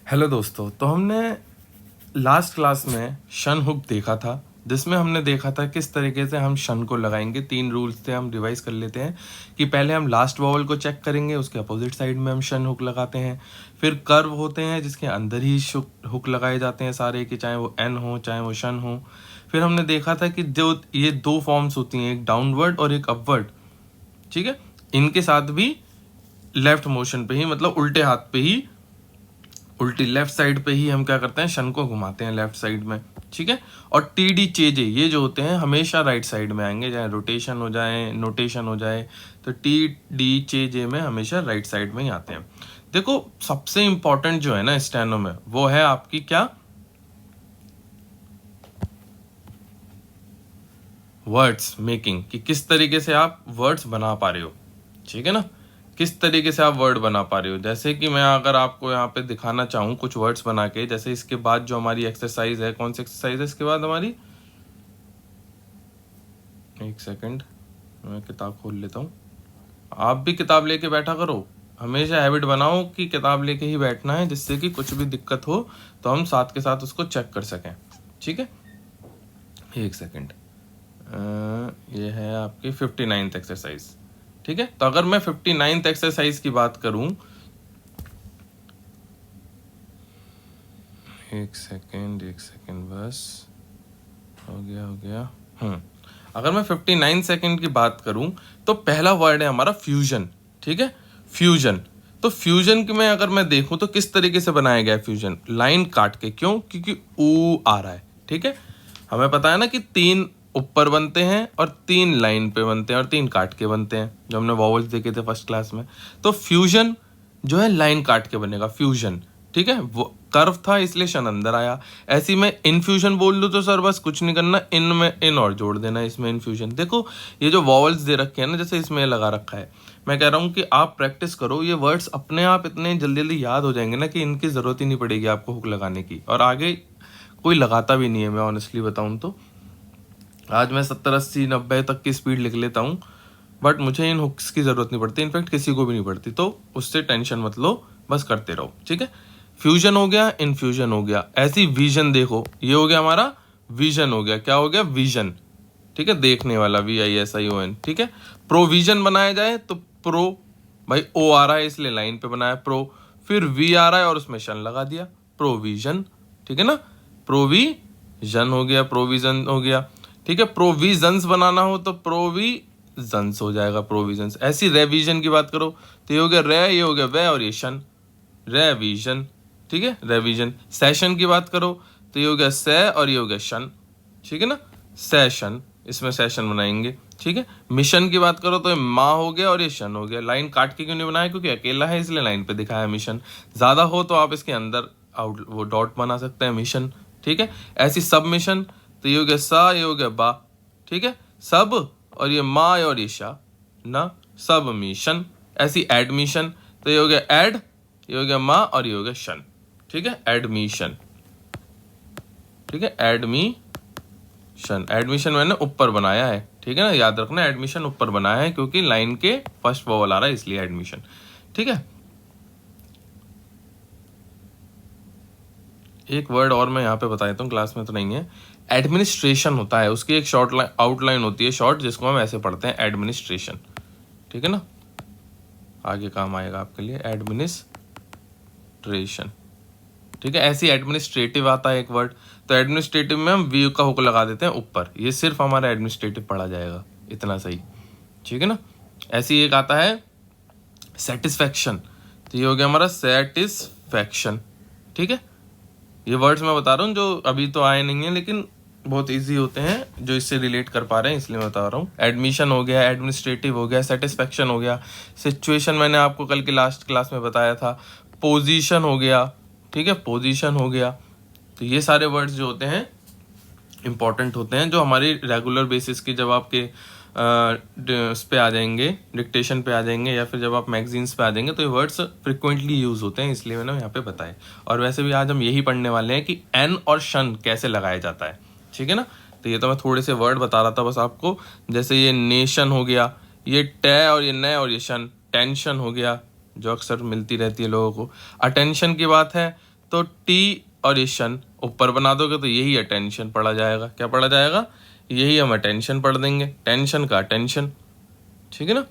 Hello दोस्तों, तो हमने लास्ट क्लास में शन हुक देखा था, जिसमें हमने देखा था किस तरीके से हम शन को लगाएंगे। 3 रूल्स थे, हम रिवाइज कर लेते हैं कि पहले हम लास्ट वॉवल को चेक करेंगे, उसके अपोजिट साइड में हम शन हुक लगाते हैं। फिर कर्व होते हैं जिसके अंदर ही हुक लगाए जाते हैं सारे, कि चाहे वो एन हो चाहे वो शन हो। फिर हमने देखा था कि जो ये 2 फॉर्म्स होती हैं, एक डाउनवर्ड और एक अपवर्ड, ठीक है, इनके साथ भी लेफ्ट मोशन पे ही, मतलब उल्टे हाथ पे ही, उल्टी लेफ्ट साइड पे ही हम क्या करते हैं, शन को घुमाते हैं लेफ्ट साइड में, ठीक है। और टी डी चेजे ये जो होते हैं हमेशा राइट साइड में आएंगे, चाहे रोटेशन हो जाए नोटेशन हो जाए, तो टी डी चेजे में हमेशा राइट साइड में ही आते हैं। देखो, सबसे इंपॉर्टेंट जो है ना स्टेनो में, वो है आपकी क्या, वर्ड्स मेकिंग, कि किस तरीके से आप वर्ड्स बना पा रहे हो, ठीक है ना, किस तरीके से आप वर्ड बना पा रहे हो। जैसे कि मैं अगर आपको यहाँ पे दिखाना चाहूँ कुछ वर्ड्स बना के, जैसे इसके बाद जो हमारी एक्सरसाइज है, कौन सी एक्सरसाइज है इसके बाद हमारी, एक सेकंड मैं किताब खोल लेता हूँ। आप भी किताब लेके बैठा करो, हमेशा हैबिट बनाओ कि किताब लेके ही बैठना है, जिससे कि कुछ भी दिक्कत हो तो हम साथ के साथ उसको चेक कर सकें, ठीक है। एक सेकंड, ये है आपकी 59th एक्सरसाइज, ठीक है। तो अगर मैं 59th एक्सरसाइज की बात करूं, एक सेकेंड बस, हो गया। अगर मैं 59 सेकेंड की बात करूं, तो पहला वर्ड है हमारा फ्यूजन, ठीक है, फ्यूजन। तो फ्यूजन की मैं अगर मैं देखूं तो किस तरीके से बनाया गया है फ्यूजन, लाइन काट के, क्यों, क्योंकि ऊ आ रहा है, ठीक है। हमें पता है ना कि 3 ऊपर बनते हैं और 3 लाइन पे बनते हैं और 3 काट के बनते हैं, जो हमने वॉवल्स देखे थे फर्स्ट क्लास में। तो फ्यूजन जो है लाइन काट के बनेगा, फ्यूजन, ठीक है। वो कर्व था इसलिए शन अंदर आया। ऐसी में इनफ्यूजन बोल दूं तो सर बस कुछ नहीं करना, इन में इन और जोड़ देना, इसमें इनफ्यूजन। देखो ये जो वॉवल्स दे रखे हैं ना, जैसे इसमें लगा रखा है, मैं कह रहा हूँ कि आप प्रैक्टिस करो, ये वर्ड्स अपने आप इतने जल्दी जल्दी याद हो जाएंगे ना कि इनकी जरूरत ही नहीं पड़ेगी आपको हुक लगाने की, और आगे कोई लगाता भी नहीं है। मैं ऑनेस्टली बताऊँ तो आज मैं 70 80 90 तक की स्पीड लिख लेता हूँ, बट मुझे इन हुक्स की जरूरत नहीं पड़ती, इनफैक्ट किसी को भी नहीं पड़ती, तो उससे टेंशन मत लो, बस करते रहो, ठीक है। फ्यूजन हो गया, इनफ्यूजन हो गया। ऐसी विजन देखो, ये हो गया हमारा विजन, हो गया क्या, हो गया विजन, ठीक है, देखने वाला, VISION, ठीक है। प्रोविजन बनाया जाए तो प्रो, भाई ओ आ रहा है इसलिए लाइन पे बनाया प्रो, फिर वी आ रहा है और उसमें शन लगा दिया, प्रोविजन, ठीक है ना, प्रोविजन हो गया, प्रोविजन हो गया, ठीक है। प्रोविजंस बनाना हो तो प्रोविजंस हो जाएगा, प्रोविजंस। ऐसी रेविजन की बात करो तो ये हो गया रे, ये हो गया वे और ये शन, रेविजन, ठीक है, रेविजन। सेशन की बात करो तो ये हो गया से और ये हो गया शन, ठीक है ना, सेशन, इसमें सेशन बनाएंगे, ठीक है। मिशन की बात करो तो ये माँ हो गया और ये शन हो गया। लाइन काट के क्यों नहीं बनाया, क्योंकि अकेला है इसलिए लाइन पे दिखाया मिशन। ज्यादा हो तो आप इसके अंदर आउट वो डॉट बना सकते हैं, मिशन, ठीक है। ऐसी सब मिशन तो ये हो गया सा, ये हो गया बा, ठीक है, सब, और ये माँ और ये शा ना, सब मिशन। ऐसी एडमिशन तो ये हो गया एड, ये हो गया माँ और ये हो गया शन, ठीक है, एडमिशन, ठीक है, एडमिशन। एडमिशन मैंने ऊपर बनाया है, ठीक है ना, याद रखना एडमिशन ऊपर बनाया है क्योंकि लाइन के फर्स्ट वॉवल आ रहा है इसलिए एडमिशन, ठीक है। एक वर्ड और मैं यहाँ पे बता देता हूँ, क्लास में तो नहीं है, एडमिनिस्ट्रेशन होता है, उसकी एक शॉर्ट आउटलाइन होती है शॉर्ट, जिसको हम ऐसे पढ़ते हैं, एडमिनिस्ट्रेशन, ठीक है ना, आगे काम आएगा आपके लिए, एडमिनिस्ट्रेशन, ठीक है। ऐसी एडमिनिस्ट्रेटिव आता है एक वर्ड, तो एडमिनिस्ट्रेटिव में हम वी का हुक लगा देते हैं ऊपर, ये सिर्फ हमारा एडमिनिस्ट्रेटिव पढ़ा जाएगा, इतना सही, ठीक है ना। ऐसी एक आता है सेटिस्फैक्शन, तो ये हो गया हमारा सेटिस्फैक्शन, ठीक है। ये वर्ड्स मैं बता रहा हूँ जो अभी तो आए नहीं है, लेकिन बहुत इजी होते हैं, जो इससे रिलेट कर पा रहे हैं इसलिए मैं बता रहा हूँ। एडमिशन हो गया, एडमिनिस्ट्रेटिव हो गया, सेटिस्फैक्शन हो गया, सिचुएशन मैंने आपको कल की लास्ट क्लास में बताया था, पोजीशन हो गया, ठीक है, पोजीशन हो गया। तो ये सारे वर्ड्स जो होते हैं इंपॉर्टेंट होते हैं, जो हमारी रेगुलर बेसिस की, जब आपके उस पे आ जाएंगे, डिक्टेशन पे आ जाएंगे, या फिर जब आप मैगजीन्स पे आ जाएंगे, तो ये वर्ड्स फ्रिक्वेंटली यूज होते हैं, इसलिए मैंने यहाँ पे बताए। और वैसे भी आज हम यही पढ़ने वाले हैं कि एन और शन कैसे लगाया जाता है, ठीक है ना। तो ये तो मैं थोड़े से वर्ड बता रहा था बस आपको, जैसे ये नेशन हो गया, ये टे और ये न और ये शन, टेंशन हो गया, जो अक्सर मिलती रहती है लोगों को। अटेंशन की बात है तो टी और ये शन ऊपर बना दोगे तो यही अटेंशन पढ़ा जाएगा। क्या पढ़ा जाएगा? यही हम अटेंशन पढ़ देंगे, टेंशन का अटेंशन। ठीक है ना?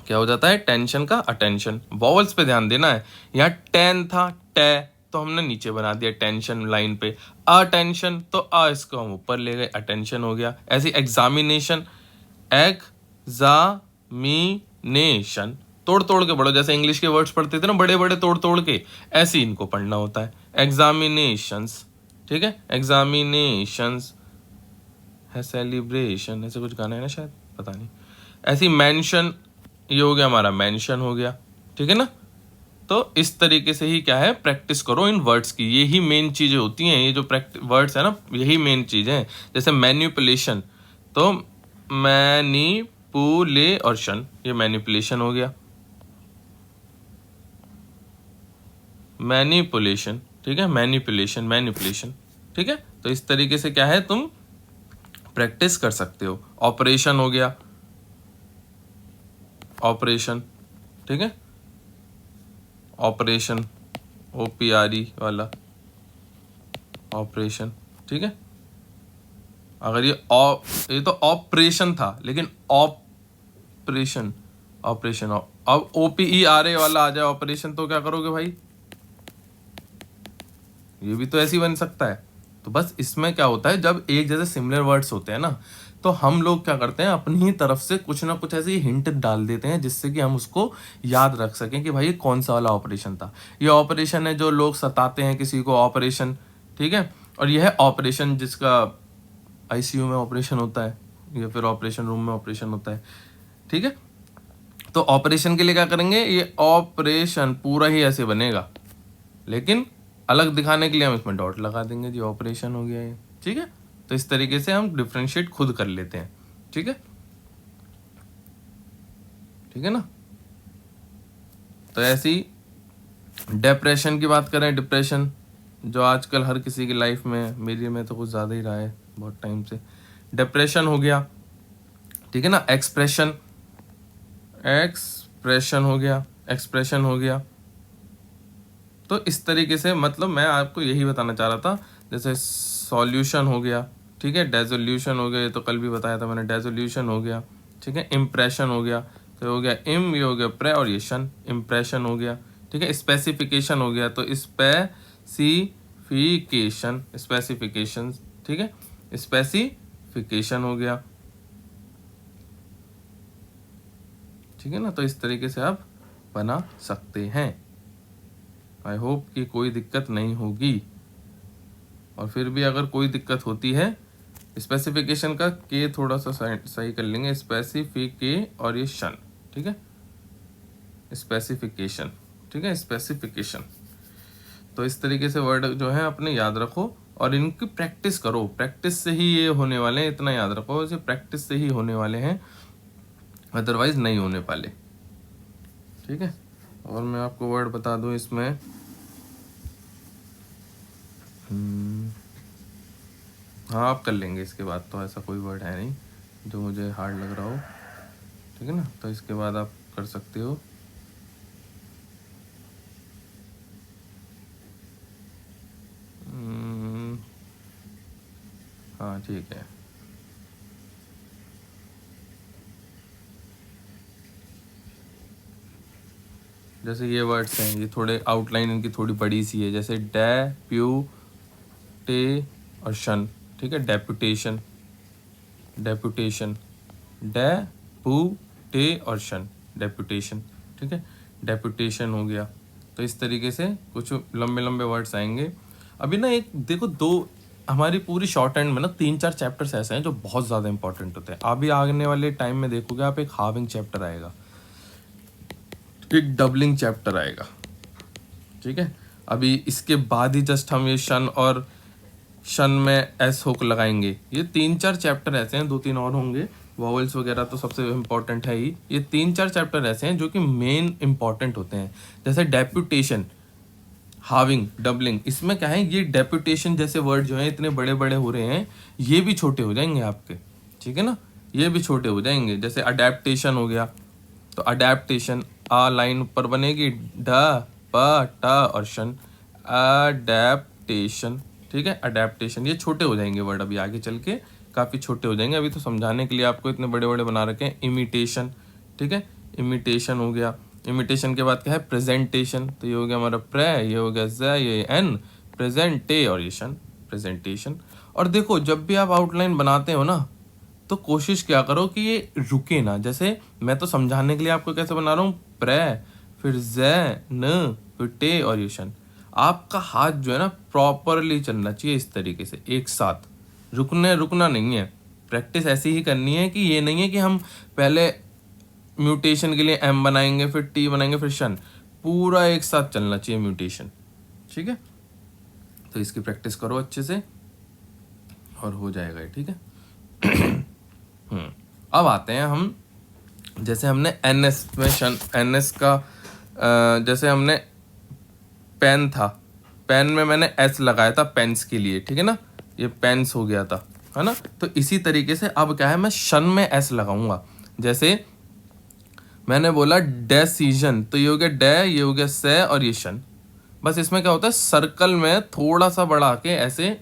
क्या हो जाता है? टेंशन का अटेंशन। वॉवल्स पे ध्यान देना है। यहाँ टेन था, टे तो हमने नीचे बना दिया टेंशन लाइन पे। अटेंशन तो अ इसको हम ऊपर ले गए, अटेंशन हो गया। ऐसी एग्जामिनेशन, एग्जामिनेशन तोड़ तोड़ के पढ़ो, जैसे इंग्लिश के वर्ड्स पढ़ते थे ना बड़े बड़े तोड़ तोड़ के, ऐसे इनको पढ़ना होता है। एग्जामिनेशंस, ठीक है, एग्जामिनेशंस है। सेलिब्रेशन ऐसे कुछ गाना है ना शायद, पता नहीं। ऐसी मेंशन, ये हो गया हमारा मेंशन हो गया। ठीक है ना? तो इस तरीके से ही क्या है, प्रैक्टिस करो इन वर्ड्स की। यही मेन चीजें होती हैं, ये जो वर्ड्स है ना, यही मेन चीजें हैं। जैसे मैनिपुलेशन, तो मैनिपुलेशन, ये मैनिपुलेशन हो गया, मैनिपुलेशन। ठीक है, मैनिपुलेशन, मैनिपुलेशन। ठीक है, तो इस तरीके से क्या है, तुम प्रैक्टिस कर सकते हो। ऑपरेशन हो गया, ऑपरेशन। ठीक है, ऑपरेशन, OPRE वाला ऑपरेशन। ठीक है, अगर ये तो ऑपरेशन था, लेकिन ऑपरेशन, ऑपरेशन, अब OPERA वाला आ जाए ऑपरेशन, तो क्या करोगे भाई? ये भी तो ऐसे ही बन सकता है। तो बस इसमें क्या होता है, जब एक जैसे सिमिलर वर्ड्स होते हैं ना, तो हम लोग क्या करते हैं, अपनी ही तरफ से कुछ ना कुछ ऐसे हिंट डाल देते हैं, जिससे कि हम उसको याद रख सकें कि भाई ये कौन सा वाला ऑपरेशन था। ये ऑपरेशन है जो लोग सताते हैं किसी को, ऑपरेशन। ठीक है, और यह है ऑपरेशन जिसका ICU में ऑपरेशन होता है, या फिर ऑपरेशन रूम में ऑपरेशन होता है। ठीक है, तो ऑपरेशन के लिए क्या करेंगे, ये ऑपरेशन पूरा ही ऐसे बनेगा, लेकिन अलग दिखाने के लिए हम इसमें डॉट लगा देंगे जी, ऑपरेशन हो गया ये। ठीक है, तो इस तरीके से हम डिफ्रेंशिएट खुद कर लेते हैं। ठीक है, ठीक है ना? तो ऐसी डिप्रेशन की बात करें, डिप्रेशन जो आजकल हर किसी की लाइफ में, मेरी में तो कुछ ज़्यादा ही रहा है बहुत टाइम से। डिप्रेशन हो गया, ठीक है ना? एक्सप्रेशन, एक्सप्रेशन हो गया, एक्सप्रेशन हो गया। तो इस तरीके से, मतलब मैं आपको यही बताना चाह रहा था। जैसे सॉल्यूशन हो गया, ठीक है, डेजोल्यूशन हो गया, ये तो कल भी बताया था मैंने, डेजोल्यूशन हो गया। ठीक है, इम्प्रेशन हो गया, तो हो गया इम, ये हो गया प्रे, और ये शन, इम्प्रेशन हो गया। ठीक है, स्पेसिफिकेशन हो गया, तो स्पेसिफिकेशन, स्पेसिफिकेशन। ठीक है, स्पेसिफिकेशन हो गया। ठीक है ना? तो इस तरीके से आप बना सकते हैं। आई होप कि कोई दिक्कत नहीं होगी, और फिर भी अगर कोई दिक्कत होती है, स्पेसिफिकेशन का के थोड़ा सा सही कर लेंगे, स्पेसिफिके और ये शन। ठीक है, स्पेसिफिकेशन। ठीक है, स्पेसिफिकेशन। तो इस तरीके से वर्ड जो है अपने याद रखो, और इनकी प्रैक्टिस करो। प्रैक्टिस से ही ये होने वाले हैं, इतना याद रखो, इसे प्रैक्टिस से ही होने वाले हैं, अदरवाइज नहीं होने वाले। ठीक है, और मैं आपको वर्ड बता दूं इसमें, हाँ आप कर लेंगे, इसके बाद तो ऐसा कोई वर्ड है नहीं जो मुझे हार्ड लग रहा हो। ठीक है ना? तो इसके बाद आप कर सकते हो। हाँ ठीक है, जैसे ये वर्ड्स हैं, ये थोड़े आउटलाइन इनकी थोड़ी बड़ी सी है, जैसे डेप्यूटेशन। ठीक है, डेप्यूटेशन, डेप्यूटेशन, डेपुटेशन, डेप्यूटेशन। ठीक है, डेप्यूटेशन हो गया। तो इस तरीके से कुछ लंबे लंबे वर्ड्स आएंगे। अभी ना एक देखो, दो हमारी पूरी शॉर्ट हैंड में ना 3-4 चैप्टर्स ऐसे हैं जो बहुत ज़्यादा इंपॉर्टेंट होते हैं। अभी आने वाले टाइम में देखोगे आप, एक हाविंग चैप्टर आएगा, एक डबलिंग चैप्टर आएगा। ठीक है, अभी इसके बाद ही जस्ट हम ये शन और शन में एस हुक लगाएंगे। ये 3-4 चैप्टर ऐसे हैं, 2-3 और होंगे, वॉवल्स वगैरह तो सबसे इम्पोर्टेंट है ही। ये 3-4 चैप्टर ऐसे हैं जो कि मेन इंपॉर्टेंट होते हैं। जैसे डेप्यूटेशन, हाविंग, डबलिंग, इसमें क्या है, ये डेप्यूटेशन जैसे वर्ड जो है इतने बड़े बड़े हो रहे हैं, ये भी छोटे हो जाएंगे आपके। ठीक है ना? ये भी छोटे हो जाएंगे। जैसे अडेप्टेशन हो गया, तो अडेप्टेशन, आ लाइन ऊपर बनेगी, ड प ट और शन, अडेप्टेशन, ठीक है, अडेप्टेशन। ये छोटे हो जाएंगे वर्ड अभी आगे चल के, काफ़ी छोटे हो जाएंगे, अभी तो समझाने के लिए आपको इतने बड़े बड़े बना रखे हैं। इमिटेशन, ठीक है, इमिटेशन हो गया। इमिटेशन के बाद क्या है, प्रेजेंटेशन, तो ये हो गया हमारा प्रे, ये हो गया ज, ये एन, प्रेजेंटेशन, प्रेजेंटेशन। और देखो जब भी आप आउटलाइन बनाते हो ना, तो कोशिश क्या करो कि ये रुके ना। जैसे मैं तो समझाने के लिए आपको कैसे बना रहा हूँ, प्रे, फिर ज, न, फिर टे और ये शन। आपका हाथ जो है ना प्रॉपरली चलना चाहिए इस तरीके से एक साथ, रुकना नहीं है। प्रैक्टिस ऐसी ही करनी है कि ये नहीं है कि हम पहले म्यूटेशन के लिए एम बनाएंगे, फिर टी बनाएंगे, फिर शन, पूरा एक साथ चलना चाहिए म्यूटेशन, ठीक है। तो इसकी प्रैक्टिस करो अच्छे से और हो जाएगा ये, ठीक है। अब आते हैं हम, जैसे हमने एनएस में एनएस का जैसे हमने पेन था, पेन में मैंने एस लगाया था पेन्स के लिए, ठीक है ना, ये पेन्स हो गया था, है ना। तो इसी तरीके से अब क्या है, मैं शन में एस लगाऊंगा। जैसे मैंने बोला डेसीजन, तो ये हो गया डे, ये हो गया से और ये शन। बस इसमें क्या होता है, सर्कल में थोड़ा सा बढ़ा के ऐसे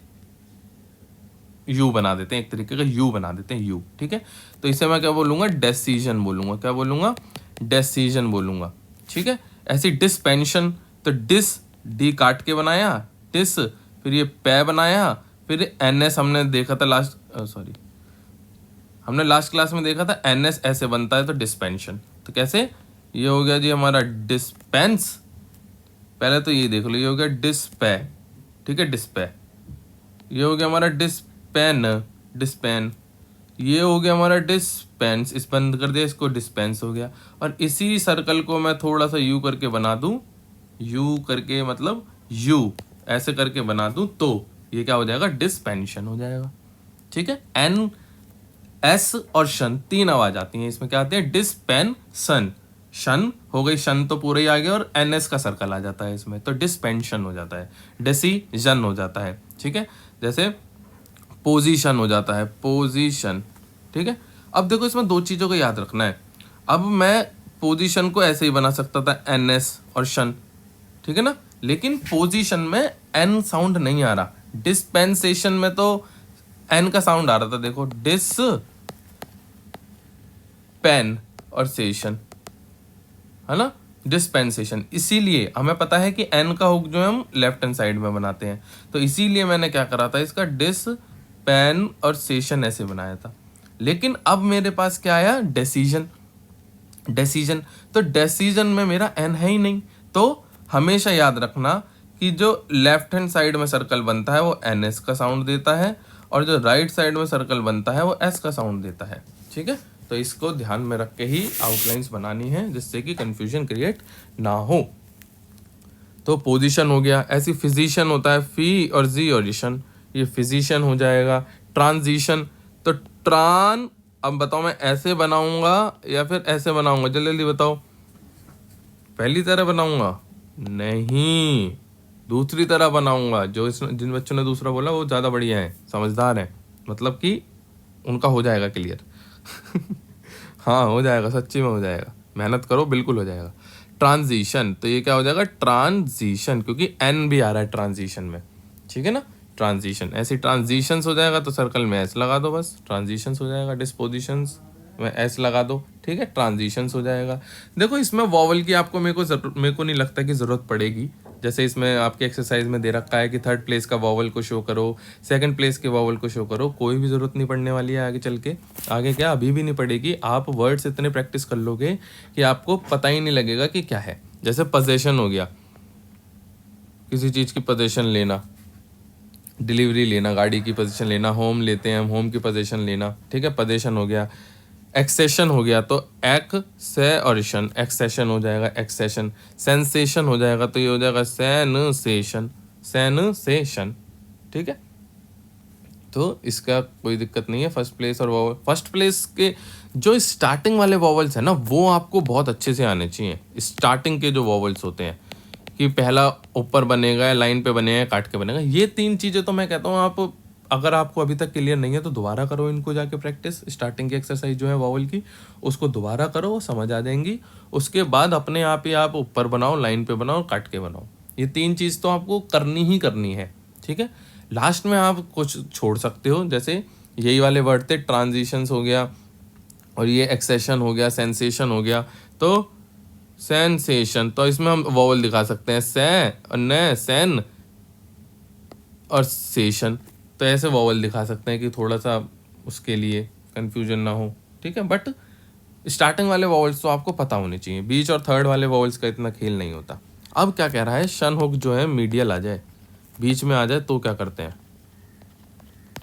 यू बना देते हैं, एक तरीके का यू बना देते हैं, यू, ठीक है। तो इसे मैं क्या बोलूंगा, डेसीजन बोलूंगा, क्या बोलूंगा, डेसीजन बोलूंगा, ठीक है। ऐसी डिस्पेंशन, तो डिस, डी काट के बनाया, डिस, फिर ये पे बनाया, फिर एनएस हमने देखा था हमने लास्ट क्लास में देखा था एनएस ऐसे बनता है, तो डिस्पेंशन। तो कैसे, ये हो गया जी हमारा डिस्पेंस, पहले तो ये देख लो, ये हो गया डिस्पे, ठीक है, डिस्पे। ये हो गया हमारा डिस्पेन, डिस्पेन। ये हो गया हमारा डिस्पेंस, इस बंद कर दिया, इसको डिस्पेंस हो गया। और इसी सर्कल को मैं थोड़ा सा यू करके बना दूं, यू करके मतलब यू ऐसे करके बना दूं, तो ये क्या हो जाएगा, डिस्पेंशन हो जाएगा, ठीक है। एन, एस और शन, तीन आवाज आती हैं इसमें, क्या आती है, डिस्पेंसन, शन हो गई, शन तो पूरा ही आ गया, और एनएस का सर्कल आ जाता है इसमें, तो डिस्पेंशन हो जाता है, डेसीजन हो जाता है, ठीक है। जैसे पोजीशन हो जाता है, पोजीशन, ठीक है। अब देखो इसमें दो चीजों को याद रखना है। अब मैं पोजीशन को ऐसे ही बना सकता था, एनएस और शन, ठीक है ना, लेकिन पोजीशन में एन साउंड नहीं आ रहा, डिस्पेंसेशन में तो एन का साउंड आ रहा था, देखो डिस, पेन और सेशन, है ना, डिस्पेंसेशन। इसीलिए हमें पता है कि एन का हुक जो है हम लेफ्ट हैंड साइड में बनाते हैं, तो इसीलिए मैंने क्या करा था, इसका डिस, पेन और सेशन ऐसे बनाया था। लेकिन अब मेरे पास क्या आया, डेसीजन, डेसीजन। तो डेसीजन में मेरा एन है ही नहीं, तो हमेशा याद रखना कि जो लेफ्ट हैंड साइड में सर्कल बनता है वो एन एस का साउंड देता है, और जो राइट साइड में सर्कल बनता है वो एस का साउंड देता है, ठीक है। तो इसको ध्यान में रख के ही आउटलाइंस बनानी है, जिससे कि कंफ्यूजन क्रिएट ना हो। तो पोजीशन हो गया, ऐसी फिजिशियन होता है, फी और जी और इशन, ये फिजिशियन हो जाएगा। ट्रांजिशन, तो ट्रान, अब बताओ मैं ऐसे बनाऊंगा या फिर ऐसे बनाऊंगा, जल्दी जल्दी बताओ। पहली तरह बनाऊंगा, नहीं, दूसरी तरह बनाऊंगा। जो जिन बच्चों ने दूसरा बोला वो ज़्यादा बढ़िया है, समझदार है, मतलब कि उनका हो जाएगा क्लियर। हाँ हो जाएगा, सच्ची में हो जाएगा, मेहनत करो, बिल्कुल हो जाएगा। ट्रांजिशन, तो ये क्या हो जाएगा, ट्रांजिशन, क्योंकि एन भी आ रहा है ट्रांजिशन में, ठीक है ना, ट्रांजिशन। ऐसी ट्रांजिशंस हो जाएगा तो सर्कल में एस लगा दो, बस ट्रांजिशंस हो जाएगा। डिस्पोजिशंस में एस लगा दो, ठीक है, ट्रांजिशंस हो जाएगा। देखो इसमें वॉवल की आपको मेरे को नहीं लगता कि ज़रूरत पड़ेगी। जैसे इसमें आपके एक्सरसाइज में दे रखा है कि थर्ड प्लेस का वॉवल को शो करो, सेकंड प्लेस के वॉवल को शो करो, कोई भी ज़रूरत नहीं पड़ने वाली है आगे चल के। आगे क्या, अभी भी नहीं पड़ेगी। आप वर्ड्स इतने प्रैक्टिस कर लोगे कि आपको पता ही नहीं लगेगा कि क्या है। जैसे पोजेशन हो गया, किसी चीज़ की पोजेशन लेना, डिलीवरी लेना, गाड़ी की पोजीशन लेना, होम लेते हैं हम, होम की पोजीशन लेना, ठीक है, पोजीशन हो गया। एक्सेशन हो गया, तो एक से और शन, एक्सेशन हो जाएगा, एक्सेशन। सेंसेशन हो जाएगा, तो ये हो जाएगा सेनसेशन, सेनसेशन, ठीक है। तो इसका कोई दिक्कत नहीं है। फर्स्ट प्लेस और वॉवल, फर्स्ट प्लेस के जो स्टार्टिंग वाले वॉवल्स हैं ना, वो आपको बहुत अच्छे से आने चाहिए। स्टार्टिंग के जो वॉवल्स होते हैं कि पहला ऊपर बनेगा या लाइन पे बनेगा, काट के बनेगा, ये तीन चीज़ें तो मैं कहता हूँ आप, अगर आपको अभी तक क्लियर नहीं है तो दोबारा करो इनको जाके प्रैक्टिस। स्टार्टिंग की एक्सरसाइज जो है वॉवल की, उसको दोबारा करो, वो समझ आ जाएंगी। उसके बाद अपने आप ही आप ऊपर बनाओ, लाइन पे बनाओ, काट के बनाओ, ये 3 चीज़ तो आपको करनी ही करनी है, ठीक है। लास्ट में आप कुछ छोड़ सकते हो, जैसे यही वाले वर्ड थे, ट्रांजिशंस हो गया और ये एक्सेशन हो गया, सेंसेशन हो गया, तो सेंसेशन, तो इसमें हम वॉवल दिखा सकते हैं, से और न, सेन और सेशन, तो ऐसे वॉवल दिखा सकते हैं कि थोड़ा सा उसके लिए कंफ्यूजन ना हो, ठीक है। बट स्टार्टिंग वाले वॉवल्स तो आपको पता होने चाहिए, बीच और थर्ड वाले वॉवल्स का इतना खेल नहीं होता। अब क्या कह रहा है, शन हुक जो है मीडियल आ जाए, बीच में आ जाए तो क्या करते हैं,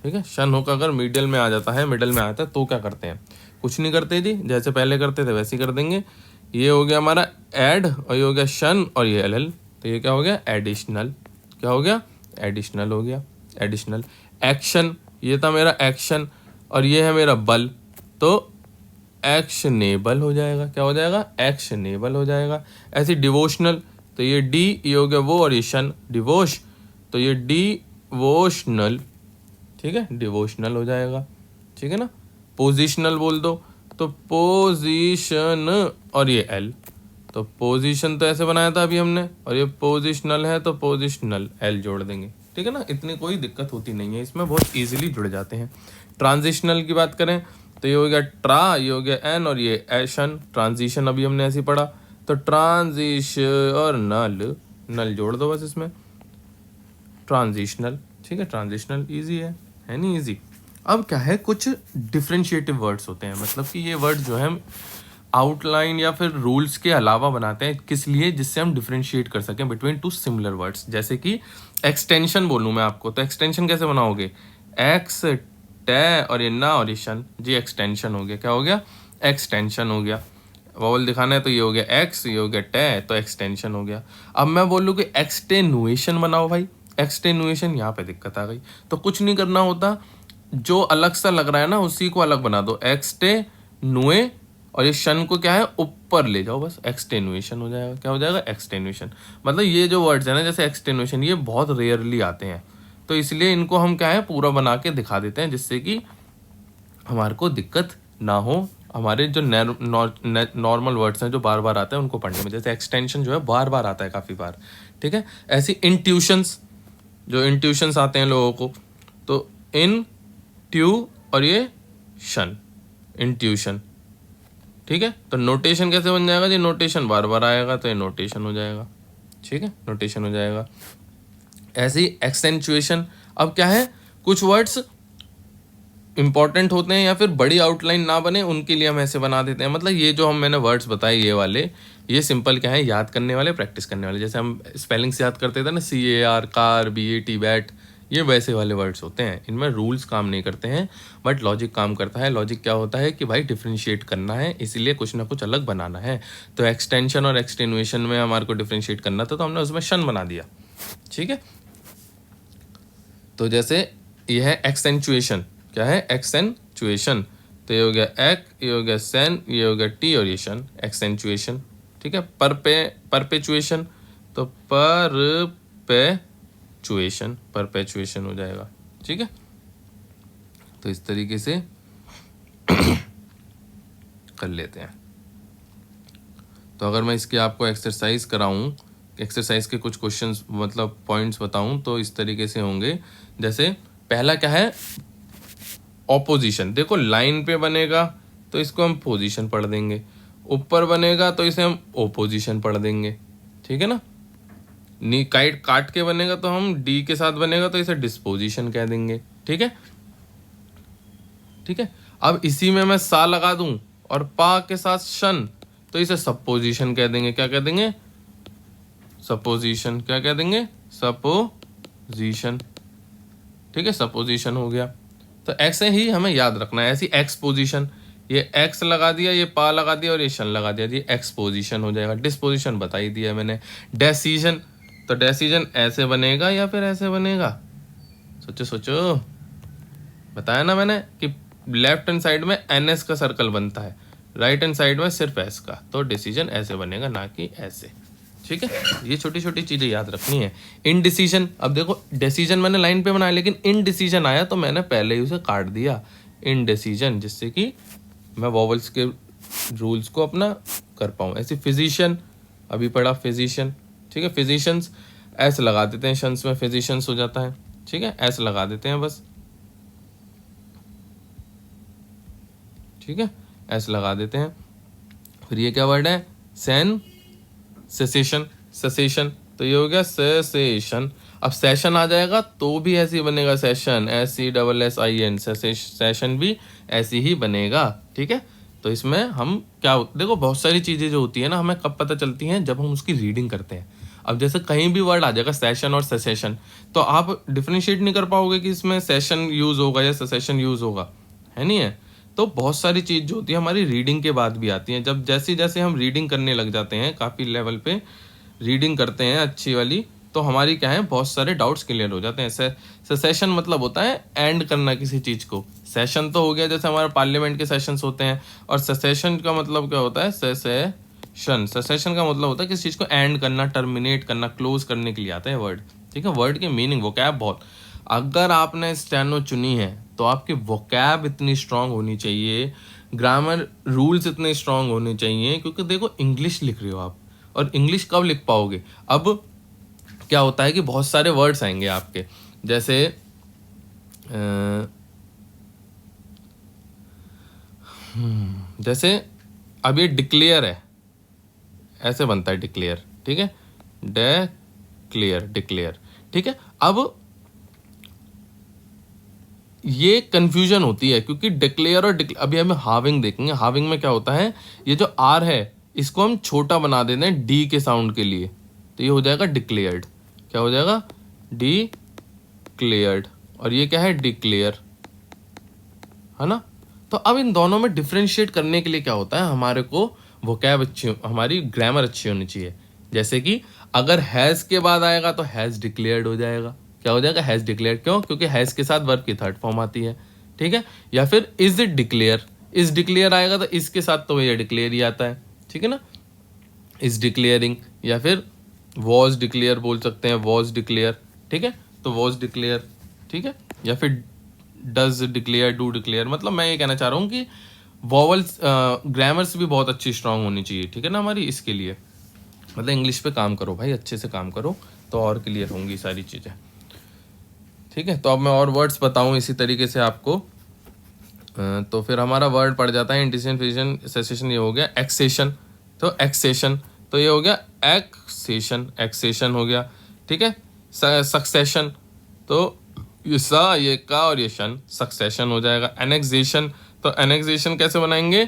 ठीक है। शन हुक अगर मीडियल में आ जाता है, मिडल में आता है तो क्या करते हैं, कुछ नहीं करते जी, जैसे पहले करते थे वैसे ही कर देंगे। ये हो गया हमारा ऐड और ये हो गया शन और ये एल, तो ये क्या हो गया, एडिशनल, क्या हो गया, एडिशनल हो गया, एडिशनल। एक्शन, ये था मेरा एक्शन और ये है मेरा बल, तो एक्शनेबल हो जाएगा, क्या हो जाएगा, एक्शनेबल हो जाएगा। ऐसे डिवोशनल, तो ये डी, ये हो गया वो और ये शन, डिवोश, तो ये डिवोशनल, ठीक है, डिवोशनल हो जाएगा, ठीक है ना। पोजिशनल बोल दो, तो पोजीशन और ये एल, तो पोजीशन तो ऐसे बनाया था अभी हमने, और ये पोजिशनल है तो पोजिशनल, एल जोड़ देंगे, ठीक है ना। इतनी कोई दिक्कत होती नहीं है इसमें, बहुत इजीली जुड़ जाते हैं। ट्रांजिशनल की बात करें तो ये हो गया ट्रा, ये हो गया एन और ये एशन, ट्रांजिशन अभी हमने ऐसे पढ़ा, तो ट्रांजिशन और नल, नल जोड़ दो बस इसमें, ट्रांजिशनल, ठीक है, ट्रांजिशनल इजी है नहीं इजी। अब क्या है, कुछ डिफरेंशिएटिव वर्ड्स होते हैं, मतलब कि ये वर्ड जो है हम आउटलाइन या फिर रूल्स के अलावा बनाते हैं, किस लिए, जिससे हम डिफरेंशिएट कर सकें बिटवीन टू सिमिलर वर्ड्स। जैसे कि एक्सटेंशन बोलूँ मैं आपको, तो एक्सटेंशन कैसे बनाओगे, एक्स टे और ये ना और ये शन, जी एक्सटेंशन हो गया, क्या हो गया, एक्सटेंशन हो गया। वॉवल दिखाना है तो ये हो गया एक्स, ये हो गया टे, तो एक्सटेंशन हो गया। अब मैं बोलूँ कि एक्सटेनुएशन बनाओ भाई, एक्सटेनुएशन, यहाँ पे दिक्कत आ गई, तो कुछ नहीं करना होता, जो अलग सा लग रहा है ना उसी को अलग बना दो, एक्सटेनुए और ये शन को क्या है ऊपर ले जाओ, बस एक्सटेनुएशन हो जाएगा, क्या हो जाएगा, एक्सटेनुएशन। मतलब ये जो वर्ड्स है ना जैसे एक्सटेनुएशन, ये बहुत रेयरली आते हैं, तो इसलिए इनको हम क्या है पूरा बना के दिखा देते हैं, जिससे कि हमारे को दिक्कत ना हो, हमारे जो नॉर्मल वर्ड्स हैं जो बार बार आते हैं उनको पढ़ने में। जैसे एक्सटेंशन जो है बार बार आता है काफ़ी बार, ठीक है। ऐसी इंट्यूशंस, जो इंट्यूशंस आते हैं लोगों को, तो इन ट्यू और ये शन, इंट्यूशन, ठीक है। तो नोटेशन कैसे बन जाएगा जी, नोटेशन बार बार आएगा तो ये नोटेशन हो जाएगा, ठीक है, नोटेशन हो जाएगा। ऐसी एक्सेंचुएशन, अब क्या है, कुछ वर्ड्स इंपॉर्टेंट होते हैं या फिर बड़ी आउटलाइन ना बने उनके लिए हम ऐसे बना देते हैं। मतलब ये जो हम मैंने वर्ड्स बताए ये वाले, ये सिंपल क्या है, याद करने वाले, प्रैक्टिस करने वाले। जैसे हम स्पेलिंग से याद करते थे ना, CAR, कार, BAT, बैट, ये वैसे वाले वर्ड्स होते हैं। इनमें रूल्स काम नहीं करते हैं बट लॉजिक काम करता है। लॉजिक क्या होता है कि भाई डिफ्रेंशिएट करना है, इसीलिए कुछ ना कुछ अलग बनाना है। तो एक्सटेंशन और एक्सटेनुएशन में हमारे को डिफ्रेंशिएट करना था, तो हमने उसमें शन बना दिया, ठीक है। तो जैसे ये है एक्सेंचुएशन, क्या है, एक्सेंचुएशन, तो ये हो गया एक, ये हो गया सेन, ये हो गया टी और ये शन, एक्सेंचुएशन, ठीक है। परपेचुएशन, तो परपेचुएशन, परपेचुएशन हो जाएगा, ठीक है। तो इस तरीके से कर लेते हैं। तो अगर मैं इसकी आपको एक्सरसाइज कराऊं, एक्सरसाइज के कुछ क्वेश्चंस मतलब पॉइंट्स बताऊं, तो इस तरीके से होंगे। जैसे पहला क्या है, ऑपोजिशन। देखो लाइन पे बनेगा तो इसको हम पोजीशन पढ़ देंगे, ऊपर बनेगा तो इसे हम ओपोजिशन पढ़ देंगे, ठीक है ना। नी काइट काट के बनेगा तो हम डी के साथ बनेगा तो इसे डिस्पोजिशन कह देंगे, ठीक है, ठीक है। अब इसी में मैं सा लगा दूं और पा के साथ शन, तो इसे सपोजिशन कह देंगे, क्या कह देंगे, सपोजिशन, क्या कह देंगे, सपोजिशन, ठीक है, सपोजिशन हो गया। तो ऐसे ही हमें याद रखना है, ऐसी एक्सपोजिशन, ये एक्स लगा दिया, ये पा लगा दिया और ये शन लगा दिया, ये एक्सपोजिशन हो जाएगा। डिस्पोजिशन बता ही दिया मैंने। डेसीजन, तो डेसीजन ऐसे बनेगा या फिर ऐसे बनेगा, सोचो सोचो, बताया ना मैंने कि लेफ्ट हैंड साइड में NS का सर्कल बनता है, राइट हैंड साइड में सिर्फ S का, तो डिसीजन ऐसे बनेगा ना कि ऐसे, ठीक है। ये छोटी छोटी चीजें याद रखनी है। इनडिसीजन, अब देखो डिसीजन मैंने लाइन पे बनाया लेकिन इनडिसीजन आया तो मैंने पहले ही उसे काट दिया, इनडिसीजन, जिससे कि मैं वॉवल्स के रूल्स को अपना कर पाऊँ। ऐसे फिजिशियन, अभी पढ़ा फिजिशियन, ठीक है, फिजिशियंस। एस लगा देते हैं, शंस में फिजिशियंस हो जाता है, ठीक है, एस लगा देते हैं बस, ठीक है, एस लगा देते हैं। फिर ये क्या वर्ड है, सेसेशन, सेसेशन, तो ये हो गया सेसेशन। अब सेशन आ जाएगा तो भी ऐसे ही बनेगा, सेशन, SESSIN, सेशन भी ऐसे ही बनेगा, ठीक है। तो इसमें हम क्या देखो, बहुत सारी चीज़ें जो होती है ना, हमें कब पता चलती हैं, जब हम उसकी रीडिंग करते हैं। अब जैसे कहीं भी वर्ड आ जाएगा सेशन और सेसेशन, तो आप डिफ्रेंशिएट नहीं कर पाओगे कि इसमें सेशन यूज होगा या सेसेशन यूज होगा, है नहीं है। तो बहुत सारी चीज़ जो होती है हमारी रीडिंग के बाद भी आती है। जब जैसे जैसे हम रीडिंग करने लग जाते हैं, काफ़ी लेवल पे रीडिंग करते हैं अच्छी वाली, तो हमारी क्या है, बहुत सारे डाउट्स क्लियर हो जाते हैं। सेशन मतलब होता है एंड करना किसी चीज़ को। सेशन तो हो गया जैसे हमारे पार्लियामेंट के सेशंस होते हैं, और सेशन का मतलब क्या होता है, सेशन का मतलब होता है किसी चीज़ को एंड करना, टर्मिनेट करना, क्लोज करने के लिए आता है वर्ड, ठीक है। वर्ड के मीनिंग, वोकैब बहुत, अगर आपने स्टेनो चुनी है तो आपकी वोकैब इतनी स्ट्रांग होनी चाहिए, ग्रामर रूल्स इतने स्ट्रांग होने चाहिए, क्योंकि देखो इंग्लिश लिख रहे हो आप, और इंग्लिश कब लिख पाओगे। अब क्या होता है कि बहुत सारे वर्ड्स आएंगे आपके, जैसे जैसे अब ये डिक्लेयर है, ऐसे बनता है डिक्लेयर, ठीक है, डिक्लेयर, ठीक है। अब ये कंफ्यूजन होती है क्योंकि डिक्लेयर और अभी हम हाविंग देखेंगे। हाविंग में क्या होता है, ये जो आर है इसको हम छोटा बना देते हैं डी के साउंड के लिए, तो ये हो जाएगा डिक्लेयर्ड। क्या हो जाएगा, डिक्लेयर्ड, और ये क्या है, डिक्लेयर, है ना। तो अब इन दोनों में डिफ्रेंशिएट करने के लिए क्या होता है, हमारे को वोकैब अच्छी, हमारी ग्रामर अच्छी होनी चाहिए। जैसे कि अगर हैज़ के बाद आएगा तो हैज़ डिक्लेयर्ड हो जाएगा। क्या हो जाएगा, हैज़ डिक्लेयर्ड, क्यों, क्योंकि हैज़ के साथ वर्ब की थर्ड फॉर्म आती है, ठीक है। या फिर is it declare, is declare आएगा तो इसके साथ तो ये डिक्लेयर ही आता है, ठीक है ना, इज डिक्लेयरिंग। या फिर वॉज डिक्लेयर बोल सकते हैं, वॉज डिक्लेयर, ठीक है, तो वॉज डिक्लेयर, ठीक है। या फिर डज डिक्लेयर, डू डिक्लेयर, मतलब मैं ये कहना चाह रहा हूँ कि वॉवल्स ग्रामर्स भी बहुत अच्छी स्ट्रांग होनी चाहिए, ठीक है ना हमारी। इसके लिए मतलब इंग्लिश पे काम करो भाई, अच्छे से काम करो, तो और क्लियर होंगी सारी चीज़ें, ठीक है। तो अब मैं और वर्ड्स बताऊँ इसी तरीके से आपको। तो फिर हमारा वर्ड पड़ जाता है इंडिसिजन, फिजिशन, सेसेशन, ये हो गया एक्सेशन। तो एक्सेशन, तो ये हो गया एक्सेशन, एक्सेशन हो गया, ठीक है। सक्सेशन, तो ये सा, ये का और ये शन, सक्सेशन हो जाएगा। एनेक्सेशन, तो एनेक्सेशन कैसे बनाएंगे, ये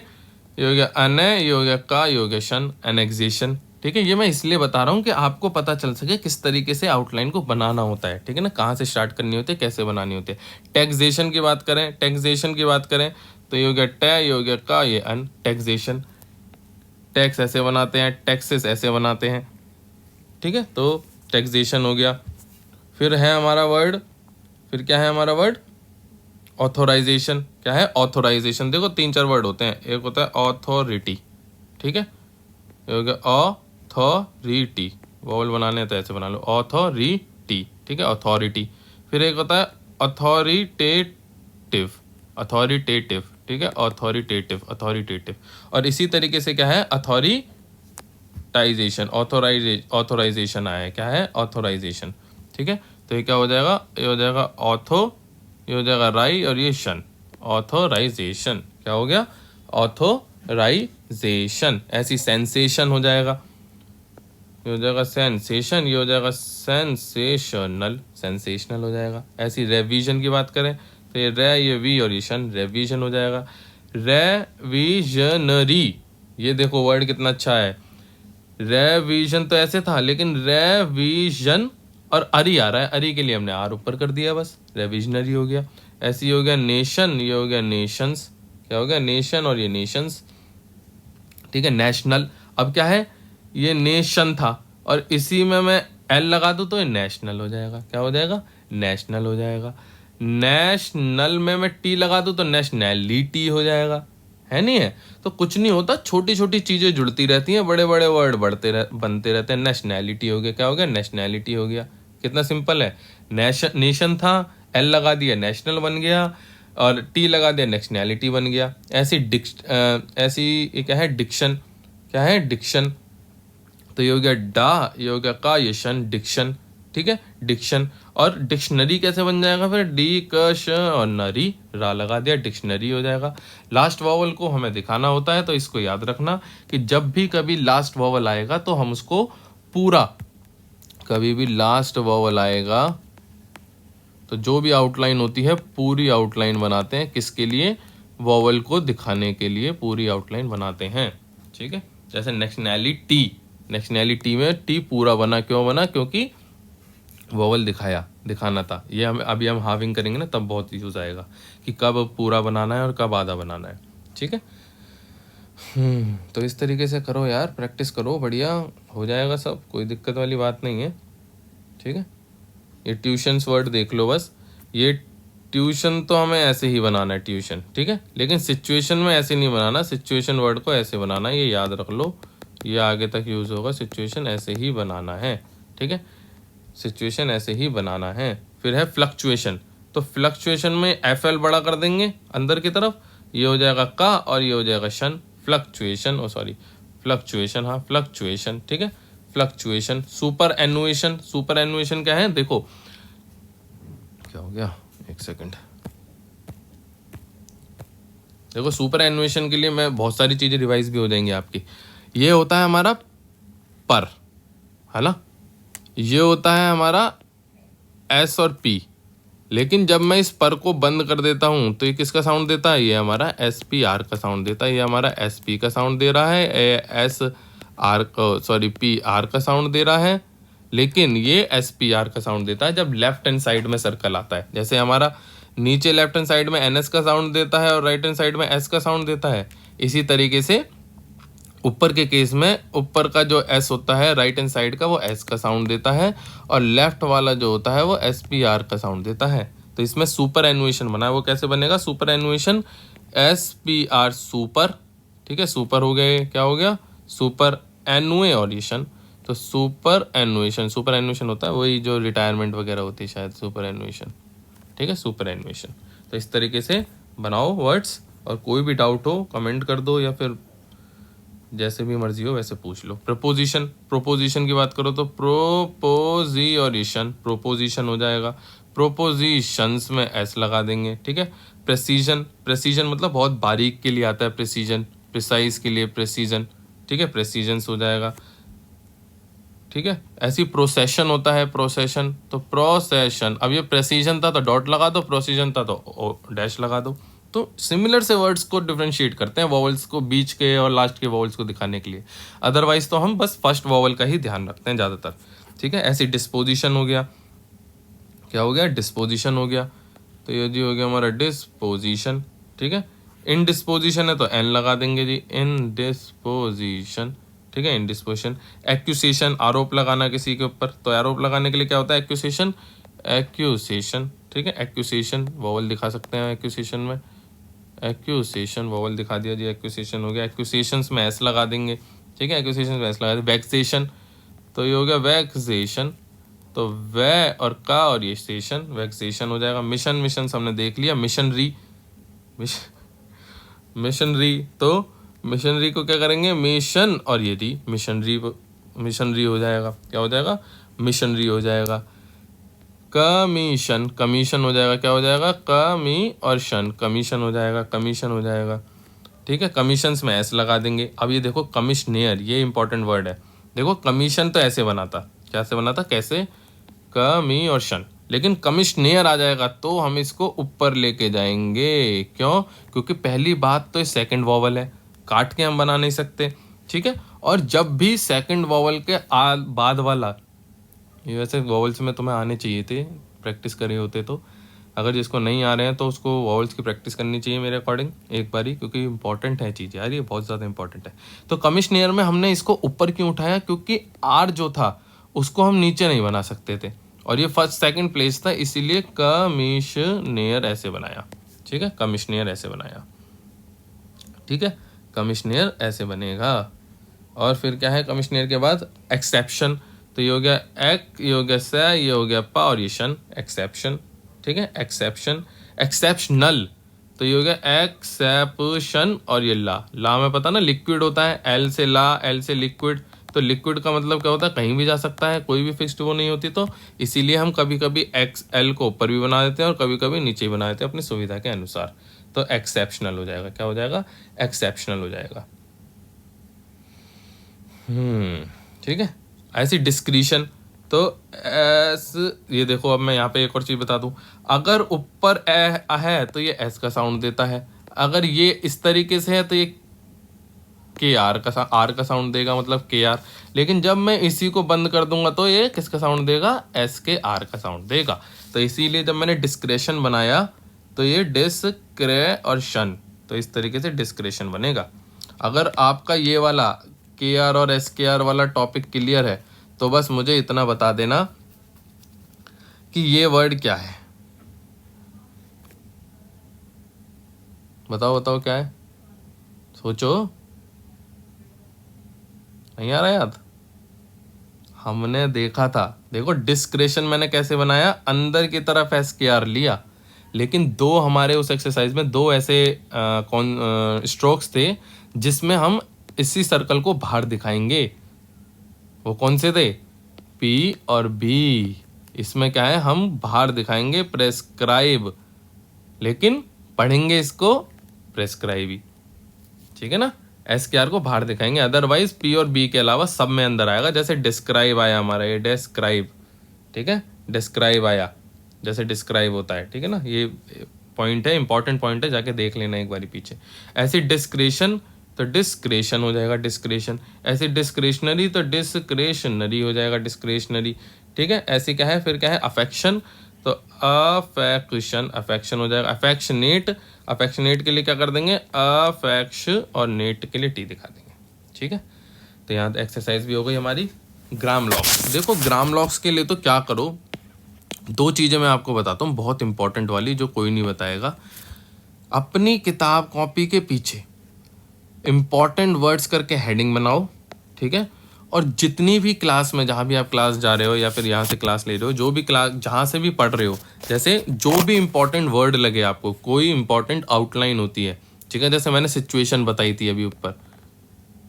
हो गया अने, ये हो गया का, ये हो गया शन, एनेक्सेशन, ठीक है। ये मैं इसलिए बता रहा हूँ कि आपको पता चल सके किस तरीके से आउटलाइन को बनाना होता है, ठीक है ना, कहाँ से स्टार्ट करनी होती है, कैसे बनानी होती है। टैक्सेशन की बात करें, टैक्सेशन की बात करें तो ये हो गया टे, ये हो गया का, ये अन, टैक्सेशन। टैक्स ऐसे बनाते हैं, टैक्सेस ऐसे बनाते हैं, ठीक है, तो टैक्सेशन हो गया। फिर है हमारा वर्ड, फिर क्या है हमारा वर्ड, ऑथोराइजेशन। क्या है, ऑथोराइजेशन। देखो 3-4 वर्ड होते हैं, एक होता है ऑथोरिटी, ठीक है, ये हो गया ऑथोरिटी, वॉवल बनाने तो ऐसे बना लो, ऑथोरिटी, ठीक है, अथॉरिटी। फिर एक होता है अथॉरिटेटिव, अथॉरिटेटिव, ठीक है, अथॉरिटेटिव, अथॉरिटेटिव। और इसी तरीके से क्या है, अथॉरिटाइजेशन, ऑथोराइजेशन आया है, क्या है, ऑथोराइजेशन, ठीक है। तो ये क्या हो जाएगा, ये हो जाएगा ऑथो, ये हो जाएगा राई, और ये शन, ऑथोराइजेशन। क्या हो गया, ऑथोराइजेशन। ऐसी सेंसेशन हो जाएगा, ये हो जाएगा सेंसेशन, ये हो जाएगा सेंसेशनल, सेंसेशनल हो जाएगा। ऐसी रेविजन की बात करें तो ये रे, ये वी और ये शन, रेविजन हो जाएगा। रेविजनरी, ये देखो वर्ड कितना अच्छा है, रेविजन तो ऐसे था, लेकिन रेविजन और अरी आ रहा है, अरी के लिए हमने आर ऊपर कर दिया, बस रेविजनरी हो गया। ऐसे ही हो गया नेशन, ये हो गया नेशंस। क्या हो गया, नेशन और ये नेशंस, ठीक है। नेशनल, अब क्या है, ये नेशन था और इसी में मैं एल लगा दूं तो ये नेशनल हो जाएगा। क्या हो जाएगा, नेशनल हो जाएगा। नेशनल में मैं टी लगा दूं तो नेशनैलिटी हो जाएगा, है नहीं है। तो कुछ नहीं होता, छोटी छोटी चीजें जुड़ती रहती हैं, बड़े बड़े वर्ड बनते रहते हैं। नेशनैलिटी हो गया, क्या हो गया, नेशनैलिटी हो गया। कितना सिंपल है, नेशन था, एल लगा दिया नेशनल बन गया, और टी लगा दिया नेशनैलिटी बन गया। ऐसी क्या है, डिक्शन। क्या है, डिक्शन। तो ये हो गया डा, ये हो गया का, ये शन, डिक्शन, ठीक है, डिक्शन। और डिक्शनरी कैसे बन जाएगा फिर, डी क श और नरी, रा लगा दिया, डिक्शनरी हो जाएगा। लास्ट वॉवल को हमें दिखाना होता है, तो इसको याद रखना कि जब भी कभी लास्ट वॉवल आएगा तो हम उसको पूरा, कभी भी लास्ट वॉवल आएगा तो जो भी आउटलाइन होती है पूरी आउटलाइन बनाते हैं, किसके लिए, वॉवल को दिखाने के लिए पूरी आउटलाइन बनाते हैं। ठीक है, जैसे नेक्शनैलिटी, नेक्शनैलिटी में टी पूरा बना, क्यों बना, क्योंकि वॉवल दिखाना था। ये हम अभी हम हाविंग करेंगे ना तब बहुत यूज आएगा कि कब पूरा बनाना है और कब आधा बनाना है। ठीक है, तो इस तरीके से करो यार, प्रैक्टिस करो, बढ़िया हो जाएगा सब, कोई दिक्कत वाली बात नहीं है। ठीक है, ये ट्यूशन्स वर्ड देख लो बस, ये ट्यूशन तो हमें ऐसे ही बनाना है ट्यूशन, ठीक है, लेकिन सिचुएशन में ऐसे नहीं बनाना, सिचुएशन वर्ड को ऐसे बनाना, ये याद रख लो, ये आगे तक यूज होगा, सिचुएशन ऐसे ही बनाना है। ठीक है, सिचुएशन ऐसे ही बनाना है। फिर है फ्लक्चुएशन, तो फ्लक्चुएशन में एफ एल बड़ा कर देंगे अंदर की तरफ, ये हो जाएगा का और ये हो जाएगा शन, फ्लक्चुएशन, ओ सॉरी फ्लक्चुएशन, हाँ फ्लक्चुएशन। ठीक है, फ्लक्चुएशन। सुपर एनुएशन, सुपर एनुएशन क्या है, देखो क्या हो गया, एक सेकंड, देखो सुपर एनुएशन के लिए मैं बहुत सारी चीजें रिवाइज भी हो जाएंगी आपकी। ये होता है हमारा पर, है ना, ये होता है हमारा एस और पी, लेकिन जब मैं इस पर को बंद कर देता हूं तो ये किसका साउंड देता है, ये हमारा एस पी आर का साउंड देता है, ये हमारा एस पी का साउंड दे रहा है, एस आर का सॉरी पी आर का साउंड दे रहा है, लेकिन ये एस पी आर का साउंड देता है जब लेफ्ट हैंड साइड में सर्कल आता है। जैसे हमारा नीचे लेफ्ट हैंड साइड में एन एस का साउंड देता है और राइट हैंड साइड में एस का साउंड देता है, इसी तरीके से ऊपर के केस में ऊपर का जो एस होता है राइट हैंड साइड का वो एस का साउंड देता है और लेफ्ट वाला जो होता है वो एस पी आर का साउंड देता है। तो इसमें सुपर एनुएशन बना है, वो कैसे बनेगा, superannuation S P R super, ठीक है, सुपर हो गए, क्या हो गया, सुपर एनुएशन। तो सुपर एनुएशन होता है वही जो रिटायरमेंट वगैरह होती है शायद, सुपर एनुएशन। ठीक है, सुपर एनुएशन। तो इस तरीके से बनाओ वर्ड्स, और कोई भी डाउट हो कमेंट कर दो या फिर जैसे भी मर्जी हो वैसे पूछ लो। प्रपोजिशन, प्रोपोजिशन की बात करो तो प्रोपोजिशन, प्रोपोजिशन हो जाएगा, प्रोपोजिशंस में एस लगा देंगे। ठीक है, प्रेसीजन, प्रेसीजन मतलब बहुत बारीक के लिए आता है, प्रेसीजन, प्रिसाइज के लिए प्रेसीजन। ठीक है, प्रेसीजन्स हो जाएगा। ठीक है, ऐसी प्रोसेशन होता है, प्रोसेशन, तो प्रोसेशन, अब ये प्रेसीजन था तो डॉट लगा दो, प्रोसीजन था तो डैश लगा दो। तो सिमिलर से वर्ड्स को डिफरेंशिएट करते हैं, वॉवल्स को बीच के और लास्ट के वॉवल्स को दिखाने के लिए, अदरवाइज तो हम बस फर्स्ट वॉवल का ही ध्यान रखते हैं ज़्यादातर। ठीक है, ऐसी डिस्पोजिशन हो गया, क्या हो गया, डिस्पोजिशन हो गया, तो ये जी हो गया हमारा डिस्पोजिशन। ठीक है, इन डिस्पोजिशन है तो एन लगा देंगे जी, इन डिस्पोजिशन। ठीक है, इन डिस्पोजिशन। एक्यूसेशन, आरोप लगाना किसी के ऊपर, तो आरोप लगाने के लिए क्या होता है, एक्यूसेशन, एक्यूसेशन। ठीक है, एक्यूसेशन वॉवल दिखा सकते हैं एक्यूसेशन में, एक्यूसेशन वॉवल दिखा दिया जी, एक्यूसेशन हो गया। एक्यूसेशंस में एस लगा देंगे। ठीक है, एक्यूसेशन में एस लगा देंगे। वैक्सेशन, तो ये हो गया वैक्सेशन, तो वै और का और ये स्टेशन, वैक्सेशन हो जाएगा। मिशन, मिशन हमने देख लिया। मिशनरी, मिशनरी, तो मिशनरी को क्या करेंगे, मिशन और ये री, मिशनरी, मिशनरी हो जाएगा, क्या हो जाएगा, मिशनरी हो जाएगा। कमीशन, कमीशन हो जाएगा, क्या हो जाएगा, कमी और शन, कमीशन हो जाएगा, कमीशन हो जाएगा। ठीक है, कमीशंस में एस लगा देंगे। अब ये देखो कमिश्नर, ये इंपॉर्टेंट वर्ड है। देखो कमीशन तो ऐसे बना था, कैसे बना था, कैसे, कमी और शन, लेकिन कमिश्नर आ जाएगा तो हम इसको ऊपर लेके जाएंगे। क्यों, क्योंकि पहली बात तो सेकंड वॉवल है, काट के हम बना नहीं सकते। ठीक है, और जब भी सेकंड वॉवल के बाद वाला, ये वैसे वॉवल्स में तुम्हें आने चाहिए थे, प्रैक्टिस करे होते तो, अगर जिसको नहीं आ रहे हैं तो उसको वॉवल्स की प्रैक्टिस करनी चाहिए मेरे अकॉर्डिंग एक बारी, क्योंकि इंपॉर्टेंट है चीज़ यार, ये बहुत ज़्यादा इंपॉर्टेंट है। तो कमिश्नर में हमने इसको ऊपर क्यों उठाया, क्योंकि आर जो था उसको हम नीचे नहीं बना सकते थे, और ये फर्स्ट सेकंड प्लेस था, इसीलिए कमिश्नर ऐसे बनाया। ठीक है, कमिश्नर ऐसे बनाया। ठीक है, कमिश्नर ऐसे बनेगा। और फिर क्या है कमिश्नर के बाद, एक्सेप्शन, तो ये हो गया ये हो गया स, ये हो गया पा और ये शन, एक्सेप्शन। ठीक है, एक्सेप्शन। एक्सेप्शनल, तो ये हो गया एक्सेप्शन और ये ला, ला में पता ना लिक्विड होता है, एल से ला, एल से लिक्विड, तो लिक्विड का मतलब क्या होता है, कहीं भी जा सकता है, कोई भी फिक्स्ड वो नहीं होती। तो इसीलिए हम कभी कभी XL को ऊपर भी बना देते हैं और कभी कभी नीचे भी बना देते हैं अपनी सुविधा के अनुसार। तो एक्सेप्शनल हो जाएगा, क्या हो जाएगा, एक्सेप्शनल हो जाएगा। ठीक है। ऐसी डिस्क्रीशन, तो एस, ये देखो अब मैं यहाँ पे एक और चीज बता दूं, अगर ऊपर ए है तो ये एस का साउंड देता है, अगर ये इस तरीके से है तो ये के आर का साउंड देगा, मतलब के आर। लेकिन जब मैं इसी को बंद कर दूंगा तो ये किसका साउंड देगा, एस के आर का साउंड देगा। तो इसीलिए जब मैंने डिस्क्रेशन बनाया तो ये डिस्क्रेशन, तो इस तरीके से डिस्क्रेशन बनेगा। अगर आपका ये वाला के आर और एस के आर वाला टॉपिक क्लियर है तो बस मुझे इतना बता देना कि ये वर्ड क्या है। बताओ बताओ क्या है, सोचो, नहीं आ रहा याद। हमने देखा था, देखो डिस्क्रेशन मैंने कैसे बनाया, अंदर की तरफ एस के आर लिया, लेकिन दो हमारे उस एक्सरसाइज में दो ऐसे स्ट्रोक्स थे जिसमें हम इसी सर्कल को बाहर दिखाएंगे। वो कौन से थे, पी और बी। इसमें क्या है, हम बाहर दिखाएंगे प्रेस्क्राइब, लेकिन पढ़ेंगे इसको प्रेस्क्राइब ही, ठीक है ना। एस के आर को बाहर दिखाएंगे, अदरवाइज पी और बी के अलावा सब में अंदर आएगा। जैसे डिस्क्राइब आया हमारा, ये डिस्क्राइब, ठीक है, डिस्क्राइब आया, जैसे डिस्क्राइब होता है, ठीक है ना। ये पॉइंट है, इंपॉर्टेंट पॉइंट है, जाके देख लेना एक बारी पीछे। ऐसी डिस्क्रेशन तो डिस्क्रेशन हो जाएगा, डिस्क्रेशन। ऐसी डिस्क्रेशनरी तो डिस्क्रेशनरी हो जाएगा, डिस्क्रेशनरी, ठीक है। ऐसी क्या है, फिर क्या है, अफेक्शन तो अफेक्शन, अफेक्शन हो जाएगा। अफेक्शनेट, अफेक्शनेट के लिए क्या कर देंगे, अफेक्श, और नेट के लिए टी दिखा देंगे, ठीक है। तो यहाँ एक्सरसाइज भी हो गई हमारी। ग्राम लॉक्स, देखो ग्राम लॉक्स के लिए तो क्या करो, दो चीज़ें मैं आपको बताता हूँ बहुत इंपॉर्टेंट वाली, जो कोई नहीं बताएगा। अपनी किताब कॉपी के पीछे इंपॉर्टेंट वर्ड्स करके हेडिंग बनाओ, ठीक है। और जितनी भी क्लास में, जहाँ भी आप क्लास जा रहे हो या फिर यहाँ से क्लास ले रहे हो, जो भी क्लास जहाँ से भी पढ़ रहे हो, जैसे जो भी इंपॉर्टेंट वर्ड लगे आपको, कोई इंपॉर्टेंट आउटलाइन होती है, ठीक है। जैसे मैंने सिचुएशन बताई थी अभी ऊपर,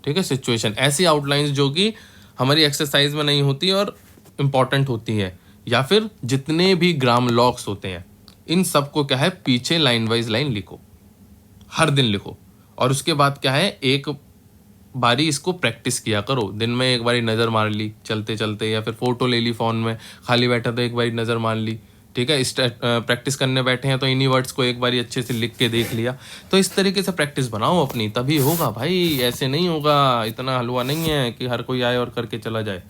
ठीक है, सिचुएशन। ऐसी आउटलाइंस जो कि हमारी एक्सरसाइज में नहीं होती और इम्पॉर्टेंट होती है, या फिर जितने भी ग्राम लॉक्स होते हैं, इन सबको क्या है, पीछे लाइन वाइज लाइन लिखो, हर दिन लिखो। और उसके बाद क्या है, एक बारी इसको प्रैक्टिस किया करो, दिन में एक बारी नज़र मार ली चलते चलते, या फिर फोटो ले ली फ़ोन में, खाली बैठा तो एक बारी नज़र मार ली, ठीक है। प्रैक्टिस करने बैठे हैं तो इन्हीं वर्ड्स को एक बारी अच्छे से लिख के देख लिया। तो इस तरीके से प्रैक्टिस बनाओ अपनी, तभी होगा भाई, ऐसे नहीं होगा। इतना हलवा नहीं है कि हर कोई आए और करके चला जाए,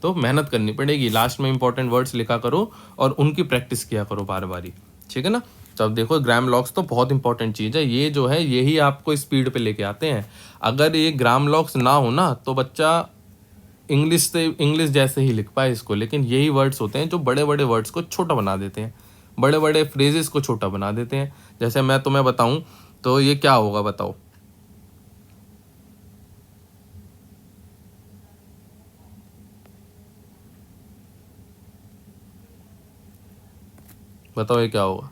तो मेहनत करनी पड़ेगी। लास्ट में इंपॉर्टेंट वर्ड्स लिखा करो और उनकी प्रैक्टिस किया करो बार बारी, ठीक है ना। तो अब देखो ग्राम लॉक्स तो बहुत इंपॉर्टेंट चीज़ है, ये जो है यही आपको स्पीड पे लेके आते हैं। अगर ये ग्राम लॉक्स ना हो ना तो बच्चा इंग्लिश जैसे ही लिख पाए इसको, लेकिन यही वर्ड्स होते हैं जो बड़े बड़े वर्ड्स को छोटा बना देते हैं, बड़े बड़े फ्रेजेस को छोटा बना देते हैं। जैसे मैं तुम्हें बताऊं तो ये क्या होगा, बताओ। बताओ ये क्या होगा,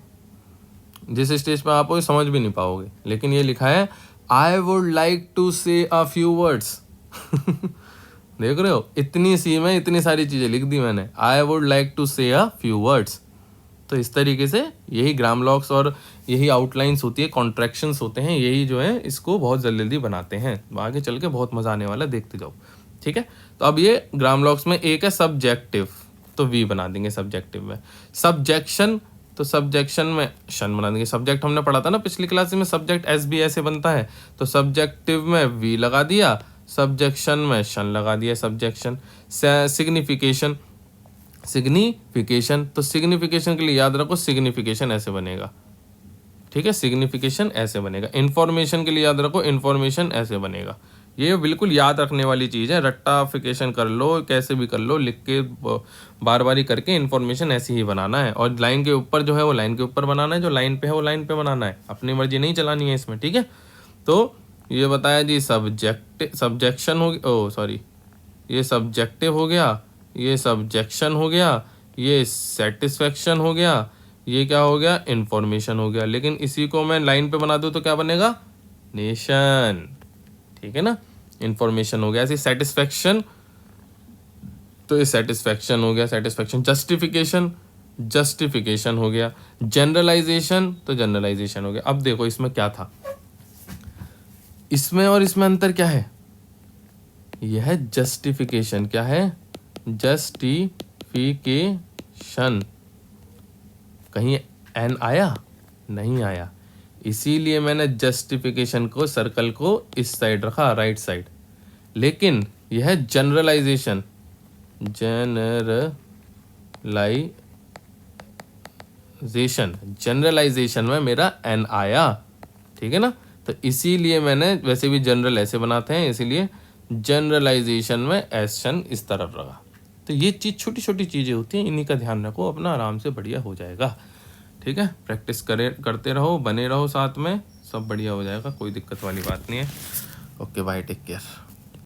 जिस स्टेज पे आप हो समझ भी नहीं पाओगे, लेकिन ये लिखा है आई वुड लाइक टू से अ फ्यू वर्ड्स। देख रहे हो, इतनी सी में इतनी सारी चीजें लिख दी मैंने, आई वुड लाइक टू से अ फ्यू वर्ड्स। तो इस तरीके से यही ग्राम लॉक्स और यही आउटलाइंस होती है, कॉन्ट्रैक्शंस होते हैं, यही जो है इसको बहुत जल्दी जल्दी बनाते हैं। आगे चल के बहुत मजा आने वाला, देखते जाओ, ठीक है। तो अब ये ग्राम लॉक्स में एक है सब्जेक्टिव, तो वी बना देंगे सब्जेक्टिव में। सब्जेक्शन, तो सब्जेक्शन में शन बना देंगे। सब्जेक्ट हमने पढ़ा था ना पिछली क्लास में, सब्जेक्ट एस बी ऐसे बनता है, तो सब्जेक्टिव में वी लगा दिया, सब्जेक्शन में शन लगा दिया, सब्जेक्शन। सिग्निफिकेशन, सिग्निफिकेशन, तो सिग्निफिकेशन के लिए याद रखो सिग्निफिकेशन ऐसे बनेगा, ठीक है, सिग्निफिकेशन ऐसे बनेगा। इंफॉर्मेशन के लिए याद रखो इंफॉर्मेशन ऐसे बनेगा। ये बिल्कुल याद रखने वाली चीज़ है, रट्टाफिकेशन कर लो, कैसे भी कर लो, लिख के बार बारी करके इन्फॉर्मेशन ऐसे ही बनाना है। और लाइन के ऊपर जो है वो लाइन के ऊपर बनाना है, जो लाइन पे है वो लाइन पे बनाना है, अपनी मर्जी नहीं चलानी है इसमें, ठीक है। तो ये बताया जी सब्जेक्शन हो गया, ये सब्जेक्टिव हो गया, ये सब्जेक्शन हो गया, ये सेटिस्फेक्शन हो गया, ये क्या हो गया, इंफॉर्मेशन हो गया। लेकिन इसी को मैं लाइन पे बना दूं तो क्या बनेगा, नेशन, ठीक है ना। इंफॉर्मेशन हो गया। ऐसे सेटिस्फेक्शन तो ये सेटिस्फैक्शन हो गया, सेटिस्फैक्शन। जस्टिफिकेशन, जस्टिफिकेशन हो गया। जनरलाइजेशन, तो जनरलाइजेशन हो गया। अब देखो इसमें क्या था, इसमें और इसमें अंतर क्या है, यह है जस्टिफिकेशन। क्या है, जस्टिफिकेशन। कहीं एन आया, नहीं आया, इसीलिए मैंने जस्टिफिकेशन को, सर्कल को इस साइड रखा, राइट साइड। लेकिन यह है जनरलाइजेशन, जनरलाइजेशन में मेरा एन आया, ठीक है ना। तो इसीलिए मैंने, वैसे भी जनरल ऐसे बनाते हैं, इसीलिए जनरलाइजेशन में एशन इस तरफ रखा। तो ये चीज़, छोटी छोटी चीज़ें होती हैं, इन्हीं का ध्यान रखो, अपना आराम से बढ़िया हो जाएगा। ठीक है, प्रैक्टिस करते रहो, बने रहो साथ में, सब बढ़िया हो जाएगा, कोई दिक्कत वाली बात नहीं है। Okay bye, take care.